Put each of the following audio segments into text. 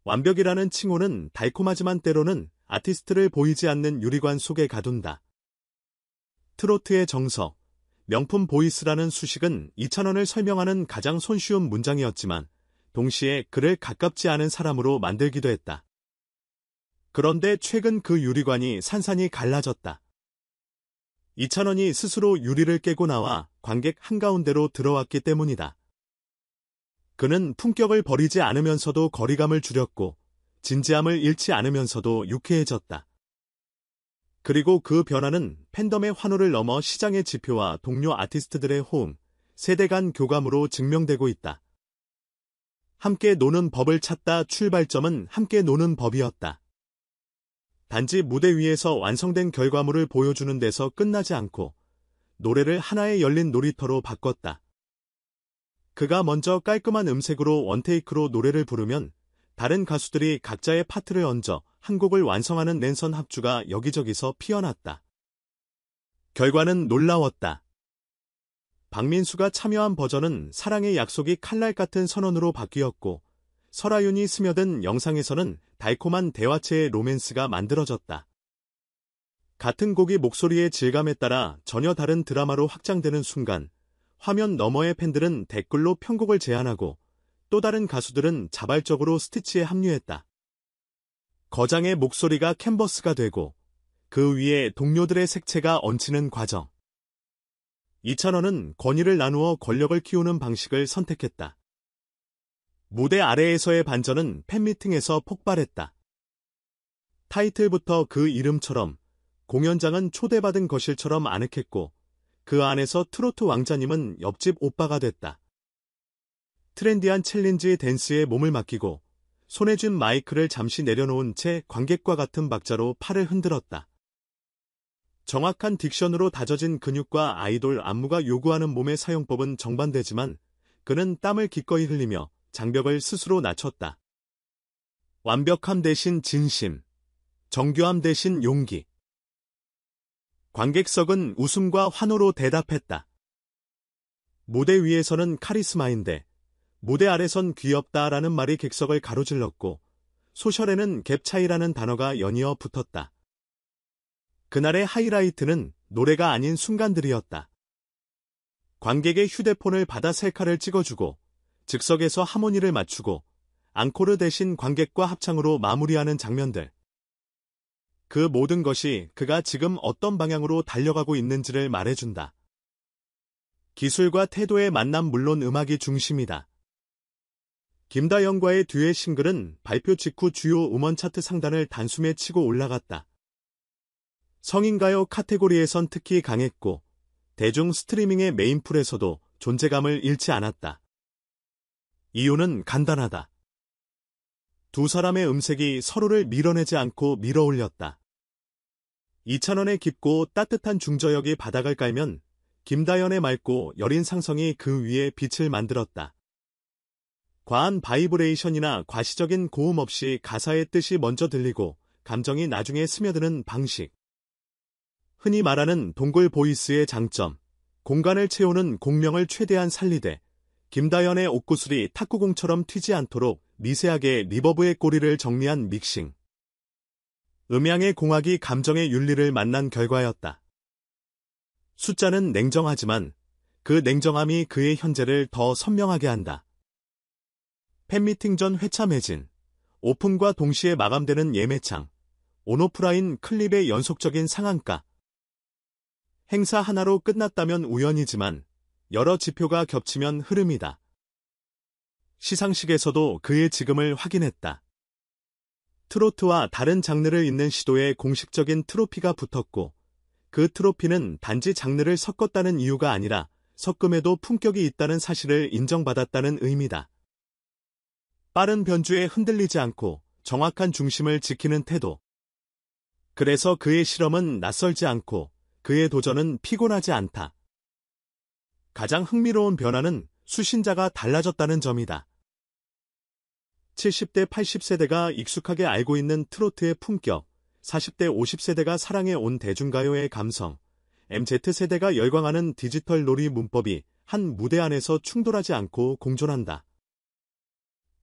완벽이라는 칭호는 달콤하지만 때로는 아티스트를 보이지 않는 유리관 속에 가둔다. 트로트의 정석, 명품 보이스라는 수식은 이찬원을 설명하는 가장 손쉬운 문장이었지만 동시에 그를 가깝지 않은 사람으로 만들기도 했다. 그런데 최근 그 유리관이 산산이 갈라졌다. 이찬원이 스스로 유리를 깨고 나와 관객 한가운데로 들어왔기 때문이다. 그는 품격을 버리지 않으면서도 거리감을 줄였고 진지함을 잃지 않으면서도 유쾌해졌다. 그리고 그 변화는 팬덤의 환호를 넘어 시장의 지표와 동료 아티스트들의 호응, 세대 간 교감으로 증명되고 있다. 함께 노는 법을 찾다. 출발점은 함께 노는 법이었다. 단지 무대 위에서 완성된 결과물을 보여주는 데서 끝나지 않고 노래를 하나의 열린 놀이터로 바꿨다. 그가 먼저 깔끔한 음색으로 원테이크로 노래를 부르면 다른 가수들이 각자의 파트를 얹어 한 곡을 완성하는 랜선 합주가 여기저기서 피어났다. 결과는 놀라웠다. 박민수가 참여한 버전은 사랑의 약속이 칼날 같은 선언으로 바뀌었고 설아윤이 스며든 영상에서는 달콤한 대화체의 로맨스가 만들어졌다. 같은 곡이 목소리의 질감에 따라 전혀 다른 드라마로 확장되는 순간 화면 너머의 팬들은 댓글로 편곡을 제안하고 또 다른 가수들은 자발적으로 스티치에 합류했다. 거장의 목소리가 캔버스가 되고 그 위에 동료들의 색채가 얹히는 과정. 이찬원은 권위를 나누어 권력을 키우는 방식을 선택했다. 무대 아래에서의 반전은 팬미팅에서 폭발했다. 타이틀부터 그 이름처럼 공연장은 초대받은 거실처럼 아늑했고 그 안에서 트로트 왕자님은 옆집 오빠가 됐다. 트렌디한 챌린지 댄스에 몸을 맡기고 손에 쥔 마이크를 잠시 내려놓은 채 관객과 같은 박자로 팔을 흔들었다. 정확한 딕션으로 다져진 근육과 아이돌 안무가 요구하는 몸의 사용법은 정반대지만 그는 땀을 기꺼이 흘리며 장벽을 스스로 낮췄다. 완벽함 대신 진심, 정교함 대신 용기. 관객석은 웃음과 환호로 대답했다. 무대 위에서는 카리스마인데 무대 아래선 귀엽다라는 말이 객석을 가로질렀고 소셜에는 갭 차이라는 단어가 연이어 붙었다. 그날의 하이라이트는 노래가 아닌 순간들이었다. 관객의 휴대폰을 받아 셀카를 찍어주고 즉석에서 하모니를 맞추고 앙코르 대신 관객과 합창으로 마무리하는 장면들. 그 모든 것이 그가 지금 어떤 방향으로 달려가고 있는지를 말해준다. 기술과 태도의 만남 물론 음악이 중심이다. 김다영과의 듀엣 싱글은 발표 직후 주요 음원 차트 상단을 단숨에 치고 올라갔다. 성인가요 카테고리에선 특히 강했고 대중 스트리밍의 메인풀에서도 존재감을 잃지 않았다. 이유는 간단하다. 두 사람의 음색이 서로를 밀어내지 않고 밀어올렸다. 이찬원의 깊고 따뜻한 중저역이 바닥을 깔면 김다연의 맑고 여린 상성이 그 위에 빛을 만들었다. 과한 바이브레이션이나 과시적인 고음 없이 가사의 뜻이 먼저 들리고 감정이 나중에 스며드는 방식. 흔히 말하는 동굴 보이스의 장점, 공간을 채우는 공명을 최대한 살리되 김다연의 옷구슬이 탁구공처럼 튀지 않도록 미세하게 리버브의 꼬리를 정리한 믹싱. 음향의 공학이 감정의 윤리를 만난 결과였다. 숫자는 냉정하지만 그 냉정함이 그의 현재를 더 선명하게 한다. 팬미팅 전 회차 매진, 오픈과 동시에 마감되는 예매창, 온오프라인 클립의 연속적인 상한가. 행사 하나로 끝났다면 우연이지만 여러 지표가 겹치면 흐름이다. 시상식에서도 그의 지금을 확인했다. 트로트와 다른 장르를 잇는 시도에 공식적인 트로피가 붙었고 그 트로피는 단지 장르를 섞었다는 이유가 아니라 섞음에도 품격이 있다는 사실을 인정받았다는 의미다. 빠른 변주에 흔들리지 않고 정확한 중심을 지키는 태도. 그래서 그의 실험은 낯설지 않고 그의 도전은 피곤하지 않다. 가장 흥미로운 변화는 수신자가 달라졌다는 점이다. 70대 80세대가 익숙하게 알고 있는 트로트의 품격, 40대 50세대가 사랑해온 대중가요의 감성, MZ세대가 열광하는 디지털 놀이 문법이 한 무대 안에서 충돌하지 않고 공존한다.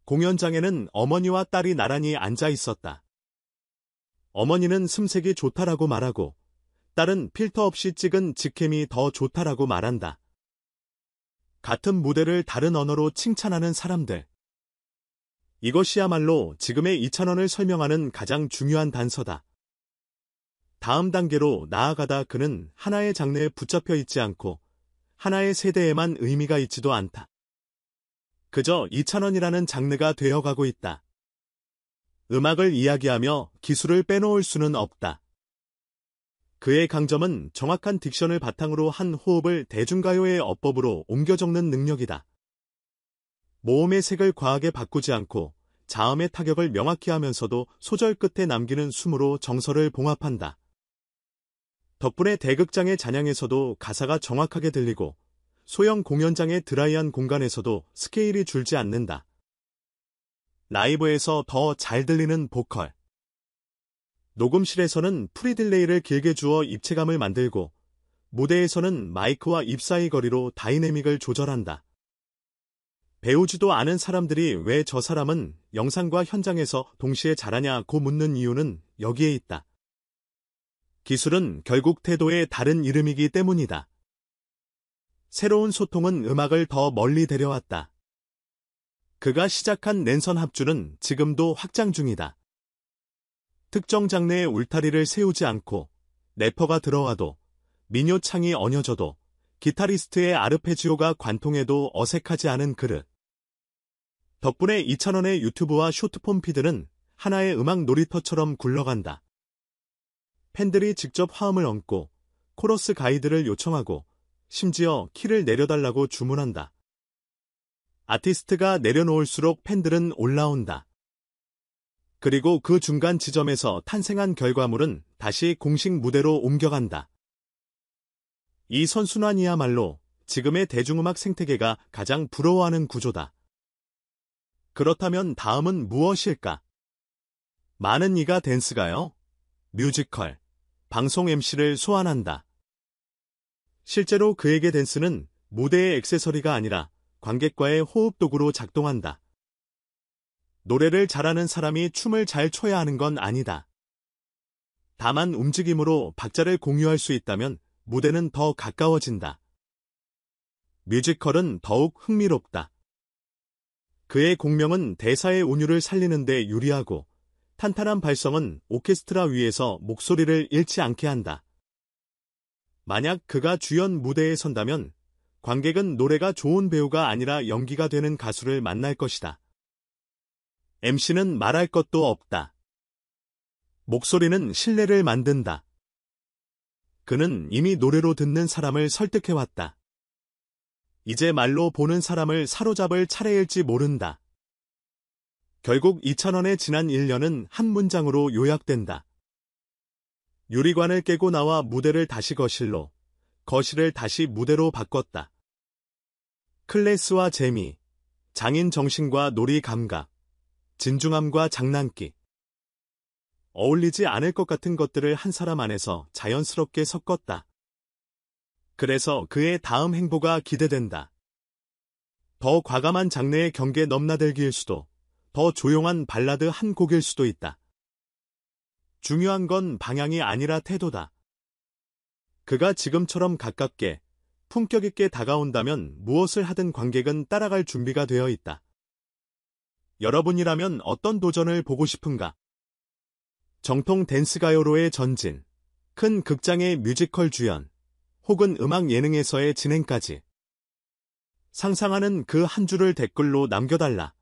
공연장에는 어머니와 딸이 나란히 앉아 있었다. 어머니는 숨색이 좋다라고 말하고 딸은 필터 없이 찍은 직캠이 더 좋다라고 말한다. 같은 무대를 다른 언어로 칭찬하는 사람들. 이것이야말로 지금의 이찬원을 설명하는 가장 중요한 단서다. 다음 단계로 나아가다 그는 하나의 장르에 붙잡혀 있지 않고 하나의 세대에만 의미가 있지도 않다. 그저 이찬원이라는 장르가 되어가고 있다. 음악을 이야기하며 기술을 빼놓을 수는 없다. 그의 강점은 정확한 딕션을 바탕으로 한 호흡을 대중가요의 어법으로 옮겨 적는 능력이다. 모음의 색을 과하게 바꾸지 않고 자음의 타격을 명확히 하면서도 소절 끝에 남기는 숨으로 정서를 봉합한다. 덕분에 대극장의 잔향에서도 가사가 정확하게 들리고 소형 공연장의 드라이한 공간에서도 스케일이 줄지 않는다. 라이브에서 더 잘 들리는 보컬. 녹음실에서는 프리딜레이를 길게 주어 입체감을 만들고 무대에서는 마이크와 입 사이 거리로 다이내믹을 조절한다. 배우지도 않은 사람들이 왜 저 사람은 영상과 현장에서 동시에 잘하냐고 묻는 이유는 여기에 있다. 기술은 결국 태도의 다른 이름이기 때문이다. 새로운 소통은 음악을 더 멀리 데려왔다. 그가 시작한 랜선 합주는 지금도 확장 중이다. 특정 장르의 울타리를 세우지 않고 래퍼가 들어와도 민요 창이 얹어져도 기타리스트의 아르페지오가 관통해도 어색하지 않은 그릇. 덕분에 이찬원의 유튜브와 쇼트폼 피드는 하나의 음악 놀이터처럼 굴러간다. 팬들이 직접 화음을 얹고 코러스 가이드를 요청하고 심지어 키를 내려달라고 주문한다. 아티스트가 내려놓을수록 팬들은 올라온다. 그리고 그 중간 지점에서 탄생한 결과물은 다시 공식 무대로 옮겨간다. 이 선순환이야말로 지금의 대중음악 생태계가 가장 부러워하는 구조다. 그렇다면 다음은 무엇일까? 많은 이가 댄스가요? 뮤지컬, 방송 MC를 소환한다. 실제로 그에게 댄스는 무대의 액세서리가 아니라 관객과의 호흡 도구로 작동한다. 노래를 잘하는 사람이 춤을 잘 춰야 하는 건 아니다. 다만 움직임으로 박자를 공유할 수 있다면 무대는 더 가까워진다. 뮤지컬은 더욱 흥미롭다. 그의 공명은 대사의 운율을 살리는 데 유리하고 탄탄한 발성은 오케스트라 위에서 목소리를 잃지 않게 한다. 만약 그가 주연 무대에 선다면 관객은 노래가 좋은 배우가 아니라 연기가 되는 가수를 만날 것이다. MC는 말할 것도 없다. 목소리는 신뢰를 만든다. 그는 이미 노래로 듣는 사람을 설득해왔다. 이제 말로 보는 사람을 사로잡을 차례일지 모른다. 결국 이찬원의 지난 1년은 한 문장으로 요약된다. 유리관을 깨고 나와 무대를 다시 거실로, 거실을 다시 무대로 바꿨다. 클래스와 재미, 장인 정신과 놀이 감각, 진중함과 장난기. 어울리지 않을 것 같은 것들을 한 사람 안에서 자연스럽게 섞었다. 그래서 그의 다음 행보가 기대된다. 더 과감한 장르의 경계 넘나들기일 수도, 더 조용한 발라드 한 곡일 수도 있다. 중요한 건 방향이 아니라 태도다. 그가 지금처럼 가깝게, 품격 있게 다가온다면 무엇을 하든 관객은 따라갈 준비가 되어 있다. 여러분이라면 어떤 도전을 보고 싶은가? 정통 댄스 가요로의 전진, 큰 극장의 뮤지컬 주연, 혹은 음악 예능에서의 진행까지. 상상하는 그 한 줄을 댓글로 남겨달라.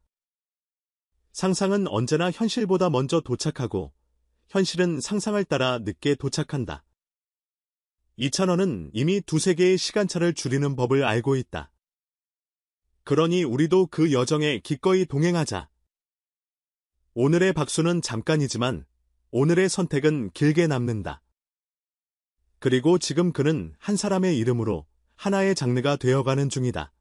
상상은 언제나 현실보다 먼저 도착하고, 현실은 상상을 따라 늦게 도착한다. 이찬원은 이미 두세 개의 시간차를 줄이는 법을 알고 있다. 그러니 우리도 그 여정에 기꺼이 동행하자. 오늘의 박수는 잠깐이지만 오늘의 선택은 길게 남는다. 그리고 지금 그는 한 사람의 이름으로 하나의 장르가 되어가는 중이다.